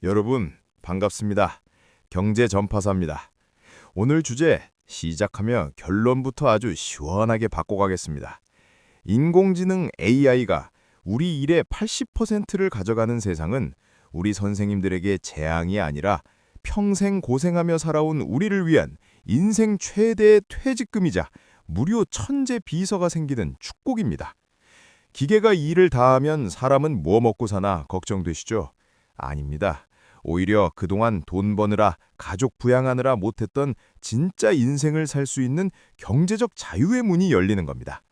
여러분, 반갑습니다. 경제 전파사입니다. 오늘 주제 시작하며 결론부터 아주 시원하게 바꿔가겠습니다. 인공지능 AI가 우리 일의 80%를 가져가는 세상은 우리 선생님들에게 재앙이 아니라 평생 고생하며 살아온 우리를 위한 인생 최대의 퇴직금이자 무료 천재 비서가 생기는 축복입니다. 기계가 이 일을 다하면 사람은 뭐 먹고 사나 걱정되시죠? 아닙니다. 오히려 그동안 돈 버느라 가족 부양하느라 못했던 진짜 인생을 살 수 있는 경제적 자유의 문이 열리는 겁니다.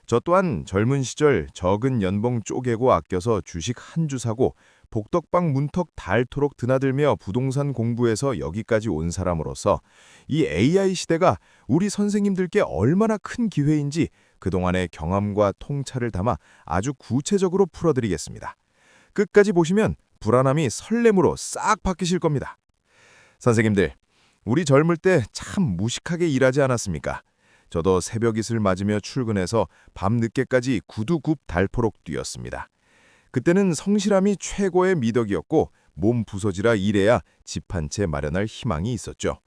저 또한 젊은 시절 적은 연봉 쪼개고 아껴서 주식 한 주 사고 복덕방 문턱 닳도록 드나들며 부동산 공부해서 여기까지 온 사람으로서 이 AI 시대가 우리 선생님들께 얼마나 큰 기회인지 그동안의 경험과 통찰을 담아 아주 구체적으로 풀어드리겠습니다. 끝까지 보시면 불안함이 설렘으로 싹 바뀌실 겁니다. 선생님들, 우리 젊을 때 참 무식하게 일하지 않았습니까? 저도 새벽 이슬 맞으며 출근해서 밤 늦게까지 구두굽 달포록 뛰었습니다. 그때는 성실함이 최고의 미덕이었고 몸 부서지라 일해야 집 한 채 마련할 희망이 있었죠.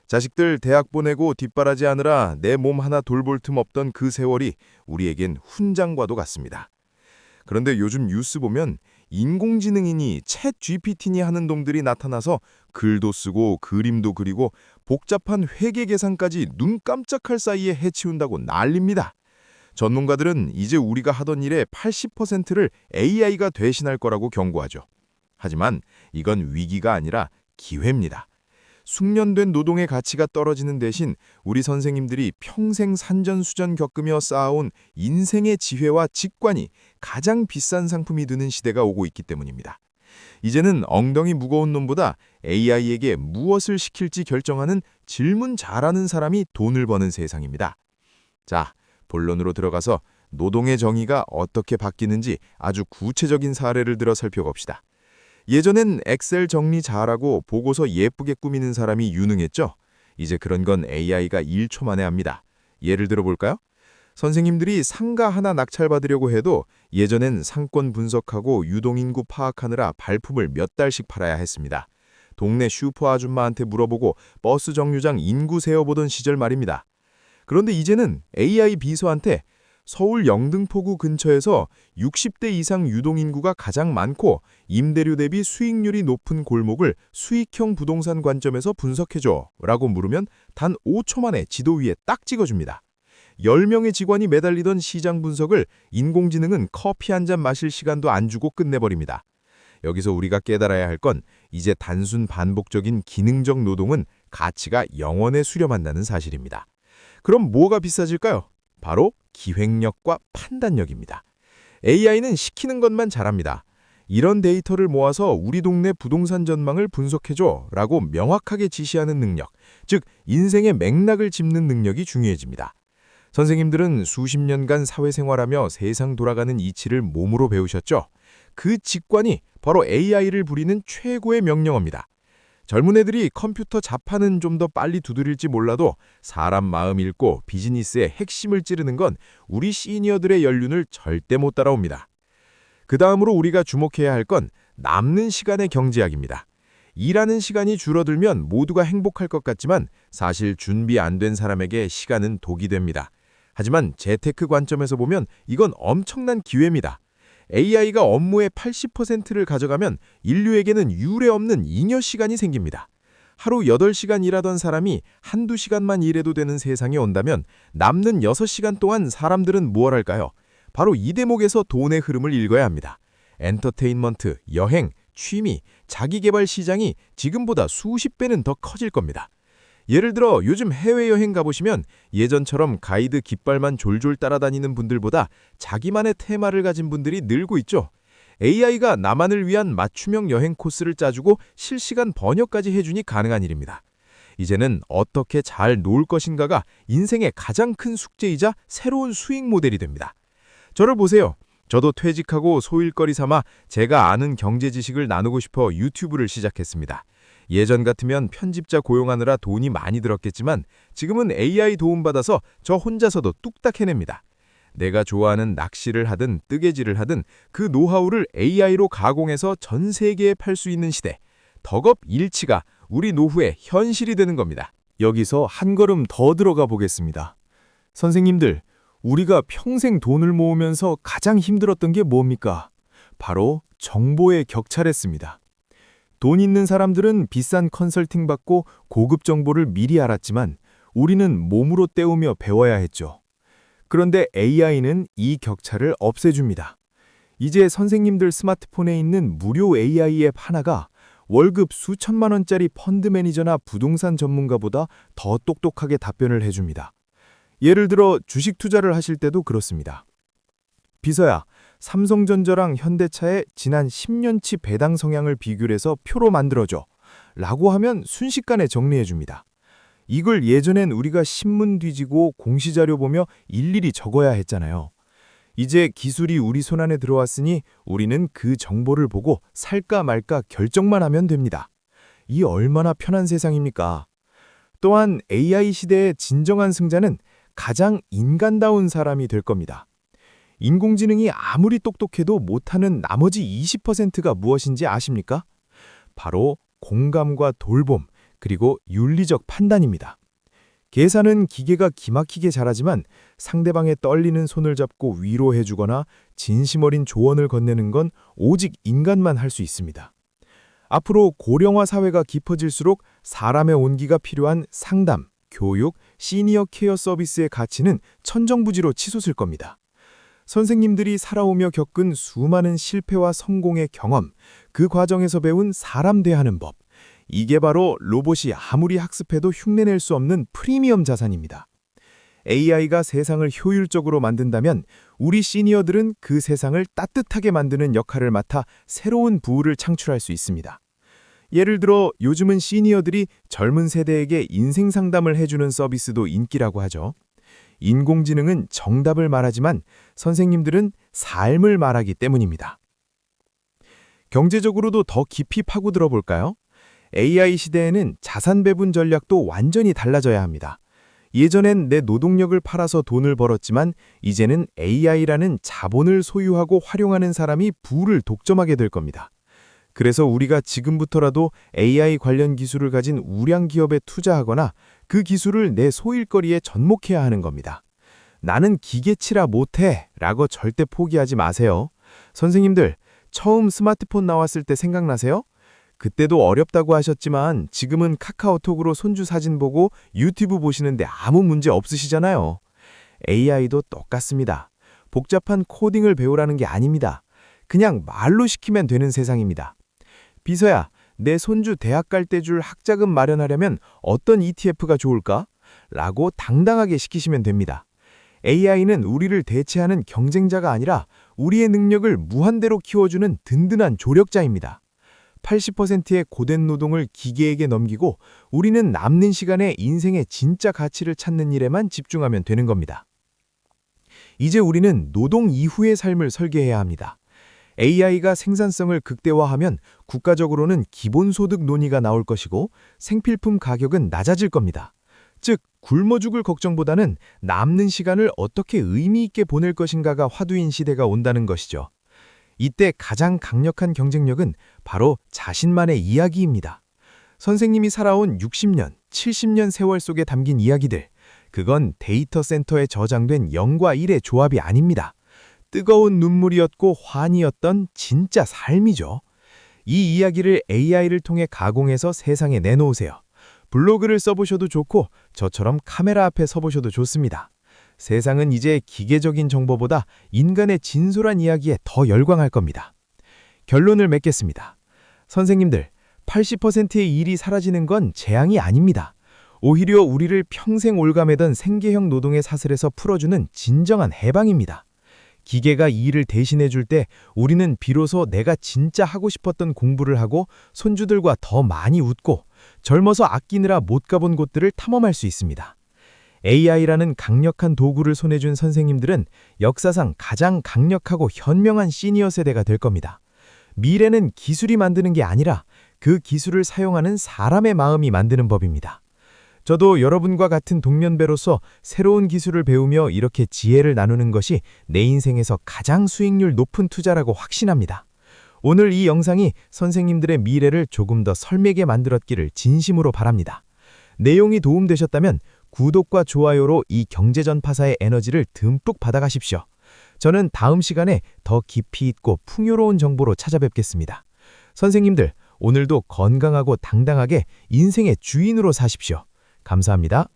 자식들 대학 보내고 뒷바라지 하느라 내 몸 하나 돌볼 틈 없던 그 세월이 우리에겐 훈장과도 같습니다. 그런데 요즘 뉴스 보면 인공지능이니 챗 GPT니 하는 놈들이 나타나서 글도 쓰고 그림도 그리고 복잡한 회계 계산까지 눈 깜짝할 사이에 해치운다고 난립니다. 전문가들은 이제 우리가 하던 일의 80%를 AI가 대신할 거라고 경고하죠. 하지만 이건 위기가 아니라 기회입니다. 숙련된 노동의 가치가 떨어지는 대신 우리 선생님들이 평생 산전수전 겪으며 쌓아온 인생의 지혜와 직관이 가장 비싼 상품이 되는 시대가 오고 있기 때문입니다. 이제는 엉덩이 무거운 놈보다 AI에게 무엇을 시킬지 결정하는 질문 잘하는 사람이 돈을 버는 세상입니다. 자, 본론으로 들어가서 노동의 정의가 어떻게 바뀌는지 아주 구체적인 사례를 들어 살펴봅시다. 예전엔 엑셀 정리 잘하고 보고서 예쁘게 꾸미는 사람이 유능했죠. 이제 그런 건 AI가 1초 만에 합니다. 예를 들어 볼까요? 선생님들이 상가 하나 낙찰받으려고 해도 예전엔 상권 분석하고 유동인구 파악하느라 발품을 몇 달씩 팔아야 했습니다. 동네 슈퍼 아줌마한테 물어보고 버스 정류장 인구 세어보던 시절 말입니다. 그런데 이제는 AI 비서한테 서울 영등포구 근처에서 60대 이상 유동인구가 가장 많고 임대료 대비 수익률이 높은 골목을 수익형 부동산 관점에서 분석해줘 라고 물으면 단 5초 만에 지도 위에 딱 찍어줍니다. 10명의 직원이 매달리던 시장 분석을 인공지능은 커피 한 잔 마실 시간도 안 주고 끝내버립니다. 여기서 우리가 깨달아야 할 건 이제 단순 반복적인 기능적 노동은 가치가 영원에 수렴한다는 사실입니다. 그럼 뭐가 비싸질까요? 바로 기획력과 판단력입니다. AI는 시키는 것만 잘합니다. 이런 데이터를 모아서 우리 동네 부동산 전망을 분석해줘 라고 명확하게 지시하는 능력, 즉 인생의 맥락을 짚는 능력이 중요해집니다. 선생님들은 수십 년간 사회생활하며 세상 돌아가는 이치를 몸으로 배우셨죠? 그 직관이 바로 AI를 부리는 최고의 명령어입니다. 젊은 애들이 컴퓨터 자판은 좀 더 빨리 두드릴지 몰라도 사람 마음 읽고 비즈니스의 핵심을 찌르는 건 우리 시니어들의 연륜을 절대 못 따라옵니다. 그 다음으로 우리가 주목해야 할 건 남는 시간의 경제학입니다. 일하는 시간이 줄어들면 모두가 행복할 것 같지만 사실 준비 안 된 사람에게 시간은 독이 됩니다. 하지만 재테크 관점에서 보면 이건 엄청난 기회입니다. AI가 업무의 80%를 가져가면 인류에게는 유례 없는 잉여 시간이 생깁니다. 하루 8시간 일하던 사람이 한두 시간만 일해도 되는 세상이 온다면 남는 6시간 동안 사람들은 뭘 할까요? 바로 이 대목에서 돈의 흐름을 읽어야 합니다. 엔터테인먼트, 여행, 취미, 자기개발 시장이 지금보다 수십 배는 더 커질 겁니다. 예를 들어 요즘 해외여행 가보시면 예전처럼 가이드 깃발만 졸졸 따라다니는 분들보다 자기만의 테마를 가진 분들이 늘고 있죠. AI가 나만을 위한 맞춤형 여행 코스를 짜주고 실시간 번역까지 해주니 가능한 일입니다. 이제는 어떻게 잘 놀 것인가가 인생의 가장 큰 숙제이자 새로운 수익 모델이 됩니다. 저를 보세요. 저도 퇴직하고 소일거리 삼아 제가 아는 경제 지식을 나누고 싶어 유튜브를 시작했습니다. 예전 같으면 편집자 고용하느라 돈이 많이 들었겠지만 지금은 AI 도움받아서 저 혼자서도 뚝딱 해냅니다. 내가 좋아하는 낚시를 하든 뜨개질을 하든 그 노하우를 AI로 가공해서 전 세계에 팔 수 있는 시대. 덕업일치가 우리 노후의 현실이 되는 겁니다. 여기서 한 걸음 더 들어가 보겠습니다. 선생님들, 우리가 평생 돈을 모으면서 가장 힘들었던 게 뭡니까? 바로 정보의 격차랬습니다. 돈 있는 사람들은 비싼 컨설팅 받고 고급 정보를 미리 알았지만 우리는 몸으로 때우며 배워야 했죠. 그런데 AI는 이 격차를 없애줍니다. 이제 선생님들 스마트폰에 있는 무료 AI 앱 하나가 월급 수천만 원짜리 펀드 매니저나 부동산 전문가보다 더 똑똑하게 답변을 해줍니다. 예를 들어 주식 투자를 하실 때도 그렇습니다. 비서야, 삼성전자랑 현대차의 지난 10년치 배당 성향을 비교해서 표로 만들어줘 라고 하면 순식간에 정리해줍니다. 이걸 예전엔 우리가 신문 뒤지고 공시자료 보며 일일이 적어야 했잖아요. 이제 기술이 우리 손안에 들어왔으니 우리는 그 정보를 보고 살까 말까 결정만 하면 됩니다. 이 얼마나 편한 세상입니까? 또한 AI 시대의 진정한 승자는 가장 인간다운 사람이 될 겁니다. 인공지능이 아무리 똑똑해도 못하는 나머지 20%가 무엇인지 아십니까? 바로 공감과 돌봄, 그리고 윤리적 판단입니다. 계산은 기계가 기막히게 잘하지만 상대방의 떨리는 손을 잡고 위로해주거나 진심 어린 조언을 건네는 건 오직 인간만 할 수 있습니다. 앞으로 고령화 사회가 깊어질수록 사람의 온기가 필요한 상담, 교육, 시니어 케어 서비스의 가치는 천정부지로 치솟을 겁니다. 선생님들이 살아오며 겪은 수많은 실패와 성공의 경험, 그 과정에서 배운 사람 대하는 법, 이게 바로 로봇이 아무리 학습해도 흉내낼 수 없는 프리미엄 자산입니다. AI가 세상을 효율적으로 만든다면 우리 시니어들은 그 세상을 따뜻하게 만드는 역할을 맡아 새로운 부를 창출할 수 있습니다. 예를 들어 요즘은 시니어들이 젊은 세대에게 인생 상담을 해주는 서비스도 인기라고 하죠. 인공지능은 정답을 말하지만 선생님들은 삶을 말하기 때문입니다. 경제적으로도 더 깊이 파고들어 볼까요? AI 시대에는 자산 배분 전략도 완전히 달라져야 합니다. 예전엔 내 노동력을 팔아서 돈을 벌었지만 이제는 AI라는 자본을 소유하고 활용하는 사람이 부를 독점하게 될 겁니다. 그래서 우리가 지금부터라도 AI 관련 기술을 가진 우량 기업에 투자하거나 그 기술을 내 소일거리에 접목해야 하는 겁니다. 나는 기계치라 못해 라고 절대 포기하지 마세요. 선생님들, 처음 스마트폰 나왔을 때 생각나세요? 그때도 어렵다고 하셨지만 지금은 카카오톡으로 손주 사진 보고 유튜브 보시는데 아무 문제 없으시잖아요. AI도 똑같습니다. 복잡한 코딩을 배우라는 게 아닙니다. 그냥 말로 시키면 되는 세상입니다. 비서야, 내 손주 대학 갈 때 줄 학자금 마련하려면 어떤 ETF가 좋을까? 라고 당당하게 시키시면 됩니다. AI는 우리를 대체하는 경쟁자가 아니라 우리의 능력을 무한대로 키워주는 든든한 조력자입니다. 80%의 고된 노동을 기계에게 넘기고 우리는 남는 시간에 인생의 진짜 가치를 찾는 일에만 집중하면 되는 겁니다. 이제 우리는 노동 이후의 삶을 설계해야 합니다. AI가 생산성을 극대화하면 국가적으로는 기본소득 논의가 나올 것이고 생필품 가격은 낮아질 겁니다. 즉, 굶어 죽을 걱정보다는 남는 시간을 어떻게 의미 있게 보낼 것인가가 화두인 시대가 온다는 것이죠. 이때 가장 강력한 경쟁력은 바로 자신만의 이야기입니다. 선생님이 살아온 60년, 70년 세월 속에 담긴 이야기들, 그건 데이터 센터에 저장된 0과 1의 조합이 아닙니다. 뜨거운 눈물이었고 환희였던 진짜 삶이죠. 이 이야기를 AI를 통해 가공해서 세상에 내놓으세요. 블로그를 써보셔도 좋고 저처럼 카메라 앞에 서보셔도 좋습니다. 세상은 이제 기계적인 정보보다 인간의 진솔한 이야기에 더 열광할 겁니다. 결론을 맺겠습니다. 선생님들, 80%의 일이 사라지는 건 재앙이 아닙니다. 오히려 우리를 평생 올가매던 생계형 노동의 사슬에서 풀어주는 진정한 해방입니다. 기계가 이 일을 대신해 줄 때 우리는 비로소 내가 진짜 하고 싶었던 공부를 하고 손주들과 더 많이 웃고 젊어서 아끼느라 못 가본 곳들을 탐험할 수 있습니다. AI라는 강력한 도구를 손에 준 선생님들은 역사상 가장 강력하고 현명한 시니어 세대가 될 겁니다. 미래는 기술이 만드는 게 아니라 그 기술을 사용하는 사람의 마음이 만드는 법입니다. 저도 여러분과 같은 동년배로서 새로운 기술을 배우며 이렇게 지혜를 나누는 것이 내 인생에서 가장 수익률 높은 투자라고 확신합니다. 오늘 이 영상이 선생님들의 미래를 조금 더 설매게 만들었기를 진심으로 바랍니다. 내용이 도움되셨다면 구독과 좋아요로 이 경제전파사의 에너지를 듬뿍 받아가십시오. 저는 다음 시간에 더 깊이 있고 풍요로운 정보로 찾아뵙겠습니다. 선생님들, 오늘도 건강하고 당당하게 인생의 주인으로 사십시오. 감사합니다.